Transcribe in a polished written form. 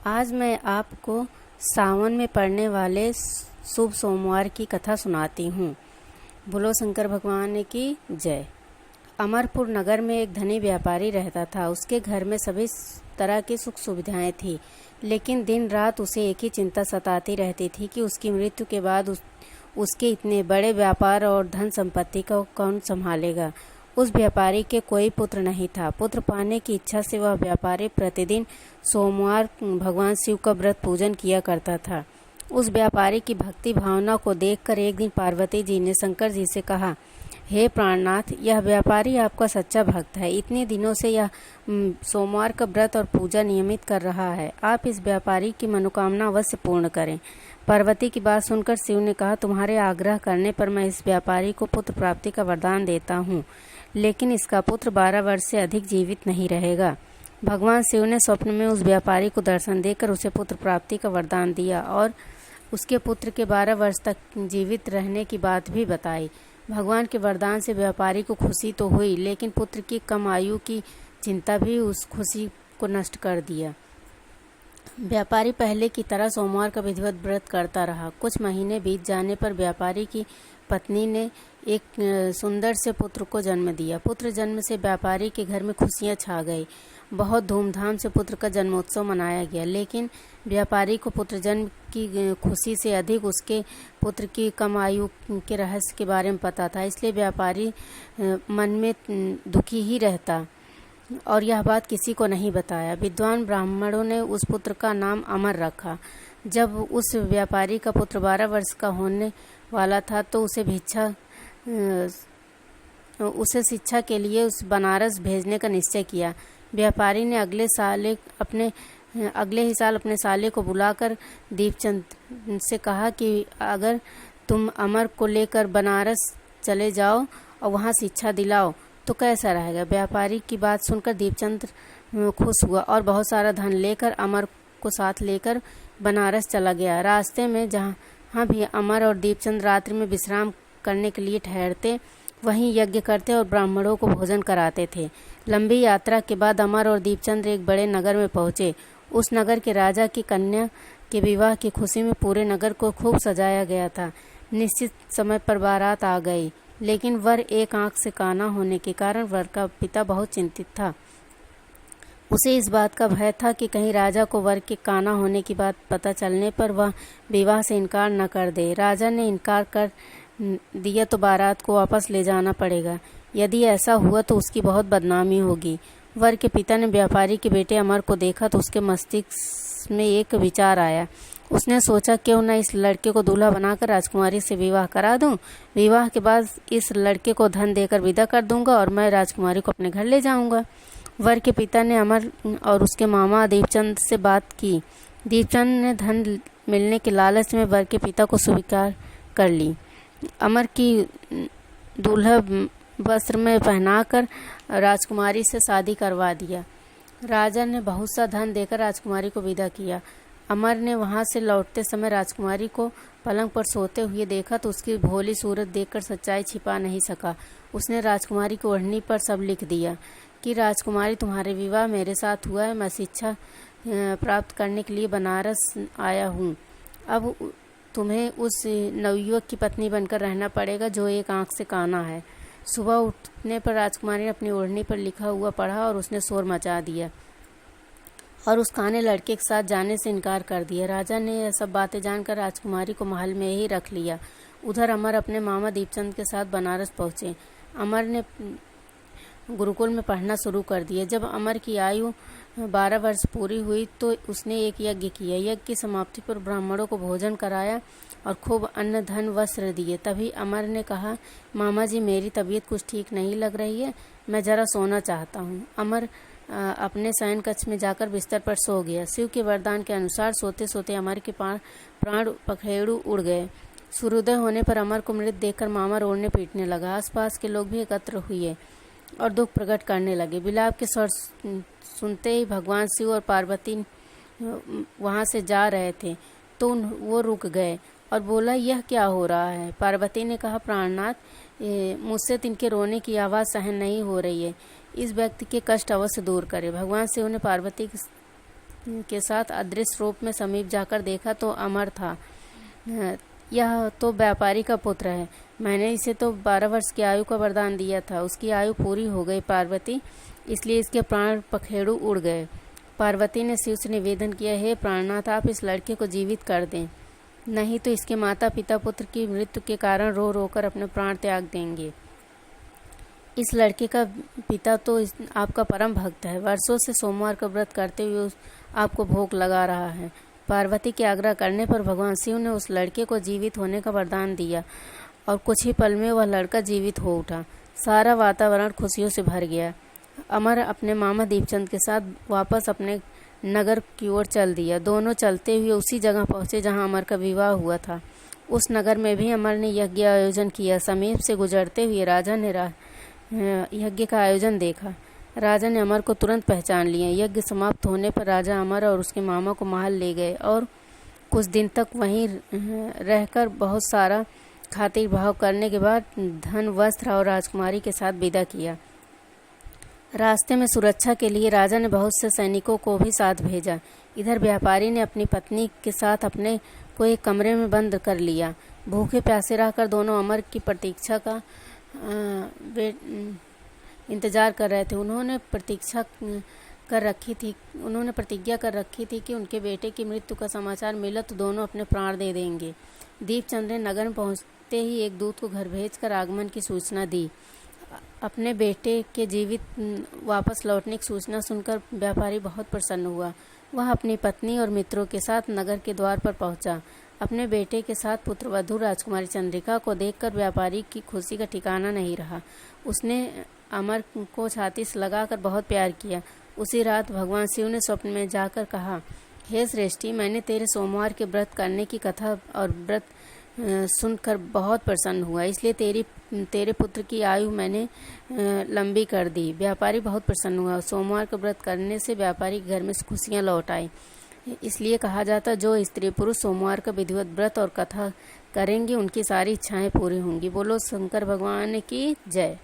आज मैं आपको सावन में पड़ने वाले शुभ सोमवार की कथा सुनाती हूँ। बोलो शंकर भगवान की जय। अमरपुर नगर में एक धनी व्यापारी रहता था। उसके घर में सभी तरह की सुख सुविधाएं थी, लेकिन दिन रात उसे एक ही चिंता सताती रहती थी कि उसकी मृत्यु के बाद उसके इतने बड़े व्यापार और धन संपत्ति को कौन संभालेगा। उस व्यापारी के कोई पुत्र नहीं था। पुत्र पाने की इच्छा से वह व्यापारी प्रतिदिन सोमवार भगवान शिव का व्रत पूजन किया करता था। उस व्यापारी की भक्ति भावना को देखकर एक दिन पार्वती जी ने शंकर जी से कहा, हे प्राणनाथ, यह व्यापारी आपका सच्चा भक्त है। इतने दिनों से यह सोमवार का व्रत और पूजा नियमित कर रहा है। आप इस व्यापारी की मनोकामना अवश्य पूर्ण करें। पार्वती की बात सुनकर शिव ने कहा, तुम्हारे आग्रह करने पर मैं इस व्यापारी को पुत्र प्राप्ति का वरदान देता हूँ, लेकिन इसका पुत्र 12 वर्ष से अधिक जीवित नहीं रहेगा। भगवान शिव ने स्वप्न में उस व्यापारी को दर्शन देकर उसे पुत्र प्राप्ति का वरदान दिया और उसके पुत्र के 12 वर्ष तक जीवित रहने की बात भी बताई। भगवान के वरदान से व्यापारी को खुशी तो हुई, लेकिन पुत्र की कम आयु की चिंता भी उस खुशी को नष्ट कर दिया। व्यापारी पहले की तरह सोमवार का विधिवत व्रत करता रहा। कुछ महीने बीत जाने पर व्यापारी की पत्नी ने एक सुंदर से पुत्र को जन्म दिया। पुत्र जन्म से व्यापारी के घर में खुशियां छा गई। बहुत धूमधाम से पुत्र का जन्मोत्सव मनाया गया, लेकिन व्यापारी को पुत्र जन्म की खुशी से अधिक उसके पुत्र की कम आयु के रहस्य के बारे में पता था। इसलिए व्यापारी मन में दुखी ही रहता और यह बात किसी को नहीं बताया। विद्वान ब्राह्मणों ने उस पुत्र का नाम अमर रखा। जब उस व्यापारी का पुत्र 12 वर्ष का होने वाला था तो उसे शिक्षा के लिए उस बनारस भेजने का निश्चय किया। व्यापारी ने अगले ही साल अपने साले को बुलाकर दीपचंद से कहा कि अगर तुम अमर को लेकर बनारस चले जाओ और वहाँ शिक्षा दिलाओ तो कैसा रहेगा। व्यापारी की बात सुनकर दीपचंद खुश हुआ और बहुत सारा धन लेकर अमर को साथ लेकर बनारस चला गया। रास्ते में जहाँ भी अमर और दीपचंद रात्रि में विश्राम करने के लिए ठहरते, वहीं यज्ञ करते और ब्राह्मणों को भोजन कराते थे। लंबी यात्रा के बाद अमर और दीपचंद एक बड़े नगर में पहुंचे। उस नगर के राजा की कन्या के विवाह की खुशी में पूरे नगर को खूब सजाया गया था। निश्चित समय पर बारात आ गई, लेकिन वर एक आंख से काना होने के कारण वर का पिता बहुत चिंतित था। उसे इस बात का भय था कि कहीं राजा को वर के काना होने की बात पता चलने पर वह विवाह से इनकार न कर दे। राजा ने इनकार कर दिया तो बारात को वापस ले जाना पड़ेगा। यदि ऐसा हुआ तो उसकी बहुत बदनामी होगी। वर के पिता ने व्यापारी के बेटे अमर को देखा तो उसके मस्तिष्क में एक विचार आया। उसने सोचा, क्यों न इस लड़के को दूल्हा बनाकर राजकुमारी से विवाह करा दूं। विवाह के बाद इस लड़के को धन देकर विदा कर दूंगा और मैं राजकुमारी को अपने घर ले जाऊंगा। वर के पिता ने अमर और उसके मामा दीपचंद से बात की। दीपचंद ने धन मिलने के लालच में वर के पिता को स्वीकार कर ली। अमर की दूल्हा वस्त्र में पहनाकर राजकुमारी से शादी करवा दिया। राजा ने बहुत सा धन देकर राजकुमारी को विदा किया। अमर ने वहां से लौटते समय राजकुमारी को पलंग पर सोते हुए देखा तो उसकी भोली सूरत देखकर सच्चाई छिपा नहीं सका। उसने राजकुमारी की ओढ़नी पर सब लिख दिया कि राजकुमारी, तुम्हारे विवाह मेरे साथ हुआ है। मैं शिक्षा प्राप्त करने के लिए बनारस आया हूँ। अब तुम्हें उस नवयुवक की पत्नी बनकर रहना पड़ेगा जो एक आंख से काना है। सुबह उठने पर राजकुमारी ने अपनी ओढ़नी पर लिखा हुआ पढ़ा और उसने शोर मचा दिया और उस काने लड़के के साथ जाने से इनकार कर दिया। राजा ने यह सब बातें जानकर राजकुमारी को महल में ही रख लिया। उधर अमर अपने मामा दीपचंद के साथ बनारस पहुंचे। अमर ने गुरुकुल में पढ़ना शुरू कर दिया। जब अमर की आयु 12 वर्ष पूरी हुई तो उसने एक यज्ञ किया। यज्ञ की समाप्ति पर ब्राह्मणों को भोजन कराया और खूब अन्न धन वस्त्र दिए। तभी अमर ने कहा, मामा जी, मेरी तबीयत कुछ ठीक नहीं लग रही है, मैं जरा सोना चाहता हूँ। अमर अपने शयन कक्ष में जाकर बिस्तर पर सो गया। शिव के वरदान के अनुसार सोते सोते अमर के प्राण पखेरु उड़ गए। सूर्योदय होने पर अमर को मृत देखकर मामा रोने पीटने लगा। आसपास के लोग भी एकत्र हुए और दुख प्रकट करने लगे। विलाप के स्वर सुनते ही भगवान शिव और पार्वती वहां से जा रहे थे तो वो रुक गए और बोला, यह क्या हो रहा है। पार्वती ने कहा, प्राणनाथ, मुझसे तिनके रोने की आवाज़ सहन नहीं हो रही है। इस व्यक्ति के कष्ट अवश्य दूर करे। भगवान शिव ने पार्वती के साथ अदृश्य रूप में समीप जाकर देखा तो अमर था। यह तो व्यापारी का पुत्र है। मैंने इसे तो 12 वर्ष की आयु का वरदान दिया था। उसकी आयु पूरी हो गई पार्वती, इसलिए इसके प्राण पखेरु उड़ गए। पार्वती ने शिव से निवेदन किया, हे प्राणनाथ, आप इस लड़के को जीवित कर दें, नहीं तो इसके माता पिता पुत्र की मृत्यु के कारण रो रो कर अपने प्राण त्याग देंगे। इस लड़के का पिता तो आपका परम भक्त है, वर्षों से सोमवार का व्रत करते हुए आपको भोग लगा रहा है। पार्वती के आग्रह करने पर भगवान शिव ने उस लड़के को जीवित होने का वरदान दिया और कुछ ही पल में वह लड़का जीवित हो उठा। सारा वातावरण खुशियों से भर गया। अमर अपने मामा दीपचंद के साथ वापस अपने नगर की ओर चल दिया। दोनों चलते हुए उसी जगह पहुंचे जहां अमर का विवाह हुआ था। उस नगर में भी अमर ने यज्ञ आयोजन किया। समीप से गुजरते हुए राजा ने यज्ञ का आयोजन देखा। राजा ने अमर को तुरंत पहचान लिया। यज्ञ समाप्त होने पर राजा अमर और उसके मामा को महल ले गए और कुछ दिन तक वहीं रहकर बहुत सारा खातिर भाव करने के बाद धन, वस्त्र और राजकुमारी के साथ विदा किया। रास्ते में सुरक्षा के लिए राजा ने बहुत से सैनिकों को भी साथ भेजा। इधर व्यापारी ने अपनी पत्नी के साथ अपने को एक कमरे में बंद कर लिया। भूखे प्यासे रहकर दोनों अमर की प्रतीक्षा का इंतजार कर रहे थे। उन्होंने प्रतिज्ञा कर रखी थी कि उनके बेटे की मृत्यु का समाचार मिला तो दोनों अपने प्राण दे देंगे। दीपचंद ने नगर में पहुंचते ही एक दूत को घर भेजकर आगमन की सूचना दी। अपने बेटे के जीवित वापस लौटने की सूचना सुनकर व्यापारी बहुत प्रसन्न हुआ। वह अपनी पत्नी और मित्रों के साथ नगर के द्वार पर पहुंचा। अपने बेटे के साथ पुत्रवधू राजकुमारी चंद्रिका को देखकर व्यापारी की खुशी का ठिकाना नहीं रहा। उसने अमर को छाती से लगाकर बहुत प्यार किया। उसी रात भगवान शिव ने स्वप्न में जाकर कहा, हे श्रेष्ठी, मैंने तेरे सोमवार के व्रत करने की कथा और व्रत सुनकर बहुत प्रसन्न हुआ, इसलिए तेरे पुत्र की आयु मैंने लंबी कर दी। व्यापारी बहुत प्रसन्न हुआ। सोमवार का व्रत करने से व्यापारी के घर में खुशियाँ लौट आई। इसलिए कहा जाता, जो स्त्री पुरुष सोमवार का विधिवत व्रत और कथा करेंगे उनकी सारी इच्छाएं पूरी होंगी। बोलो शंकर भगवान की जय।